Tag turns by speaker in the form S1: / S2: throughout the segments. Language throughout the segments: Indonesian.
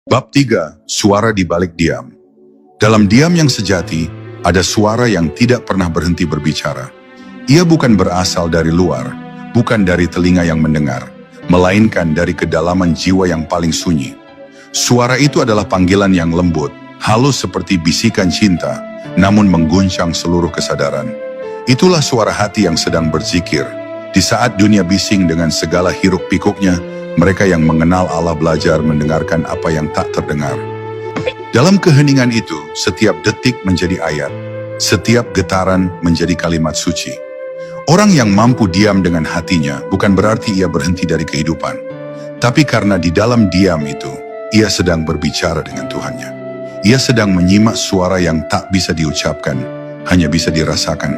S1: Bab 3. Suara di balik diam. Dalam diam yang sejati, ada suara yang tidak pernah berhenti berbicara. Ia bukan berasal dari luar, bukan dari telinga yang mendengar, melainkan dari kedalaman jiwa yang paling sunyi. Suara itu adalah panggilan yang lembut, halus seperti bisikan cinta, namun mengguncang seluruh kesadaran. Itulah suara hati yang sedang berzikir. Di saat dunia bising dengan segala hiruk pikuknya, mereka yang mengenal Allah belajar mendengarkan apa yang tak terdengar. Dalam keheningan itu, setiap detik menjadi ayat, setiap getaran menjadi kalimat suci. Orang yang mampu diam dengan hatinya bukan berarti ia berhenti dari kehidupan, tapi karena di dalam diam itu, ia sedang berbicara dengan Tuhannya. Ia sedang menyimak suara yang tak bisa diucapkan, hanya bisa dirasakan.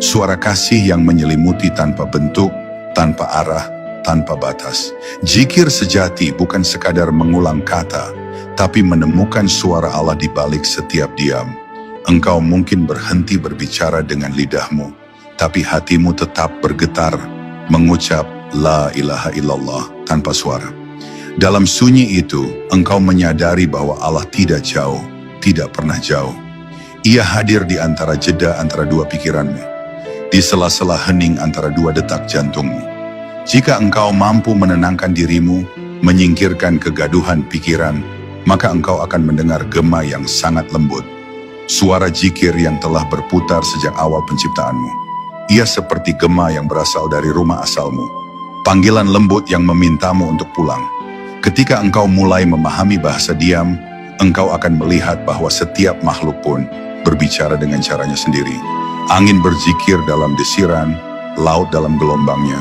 S1: Suara kasih yang menyelimuti tanpa bentuk, tanpa arah, tanpa batas. Zikir sejati bukan sekadar mengulang kata, tapi menemukan suara Allah di balik setiap diam. Engkau mungkin berhenti berbicara dengan lidahmu, tapi hatimu tetap bergetar, mengucap La ilaha illallah tanpa suara. Dalam sunyi itu, engkau menyadari bahwa Allah tidak jauh, tidak pernah jauh. Ia hadir di antara jeda antara dua pikiranmu, di sela-sela hening antara dua detak jantungmu. Jika engkau mampu menenangkan dirimu, menyingkirkan kegaduhan pikiran, maka engkau akan mendengar gema yang sangat lembut. Suara zikir yang telah berputar sejak awal penciptaanmu. Ia seperti gema yang berasal dari rumah asalmu. Panggilan lembut yang memintamu untuk pulang. Ketika engkau mulai memahami bahasa diam, engkau akan melihat bahwa setiap makhluk pun berbicara dengan caranya sendiri. Angin berzikir dalam desiran, laut dalam gelombangnya,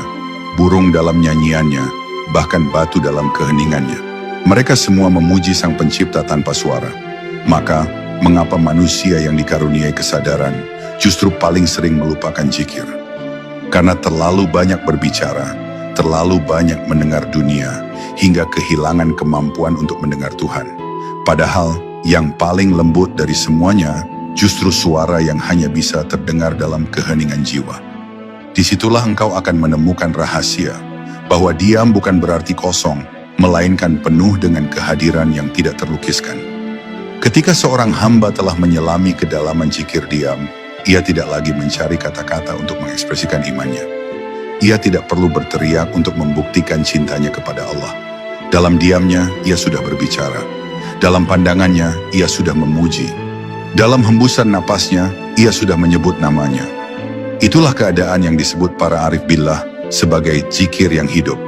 S1: burung dalam nyanyiannya, bahkan batu dalam keheningannya. Mereka semua memuji Sang Pencipta tanpa suara. Maka, mengapa manusia yang dikaruniai kesadaran justru paling sering melupakan zikir? Karena terlalu banyak berbicara, terlalu banyak mendengar dunia, hingga kehilangan kemampuan untuk mendengar Tuhan. Padahal, yang paling lembut dari semuanya justru suara yang hanya bisa terdengar dalam keheningan jiwa. Disitulah engkau akan menemukan rahasia, bahwa diam bukan berarti kosong, melainkan penuh dengan kehadiran yang tidak terlukiskan. Ketika seorang hamba telah menyelami kedalaman zikir diam, ia tidak lagi mencari kata-kata untuk mengekspresikan imannya. Ia tidak perlu berteriak untuk membuktikan cintanya kepada Allah. Dalam diamnya, ia sudah berbicara. Dalam pandangannya, ia sudah memuji. Dalam hembusan napasnya, ia sudah menyebut namanya. Itulah keadaan yang disebut para arif billah sebagai zikir yang hidup.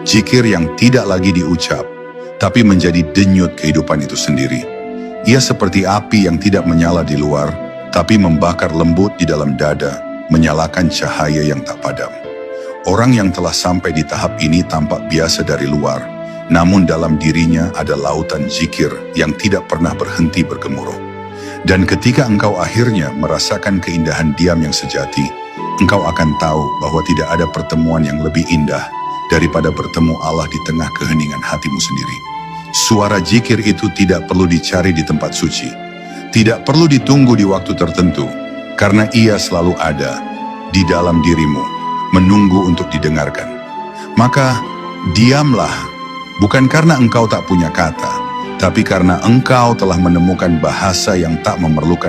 S1: Zikir yang tidak lagi diucap, tapi menjadi denyut kehidupan itu sendiri. Ia seperti api yang tidak menyala di luar, tapi membakar lembut di dalam dada, menyalakan cahaya yang tak padam. Orang yang telah sampai di tahap ini tampak biasa dari luar, namun dalam dirinya ada lautan zikir yang tidak pernah berhenti bergemuruh. Dan ketika engkau akhirnya merasakan keindahan diam yang sejati, engkau akan tahu bahwa tidak ada pertemuan yang lebih indah daripada bertemu Allah di tengah keheningan hatimu sendiri. Suara zikir itu tidak perlu dicari di tempat suci, tidak perlu ditunggu di waktu tertentu, karena ia selalu ada di dalam dirimu, menunggu untuk didengarkan. Maka diamlah, bukan karena engkau tak punya kata, tapi karena engkau telah menemukan bahasa yang tak memerlukan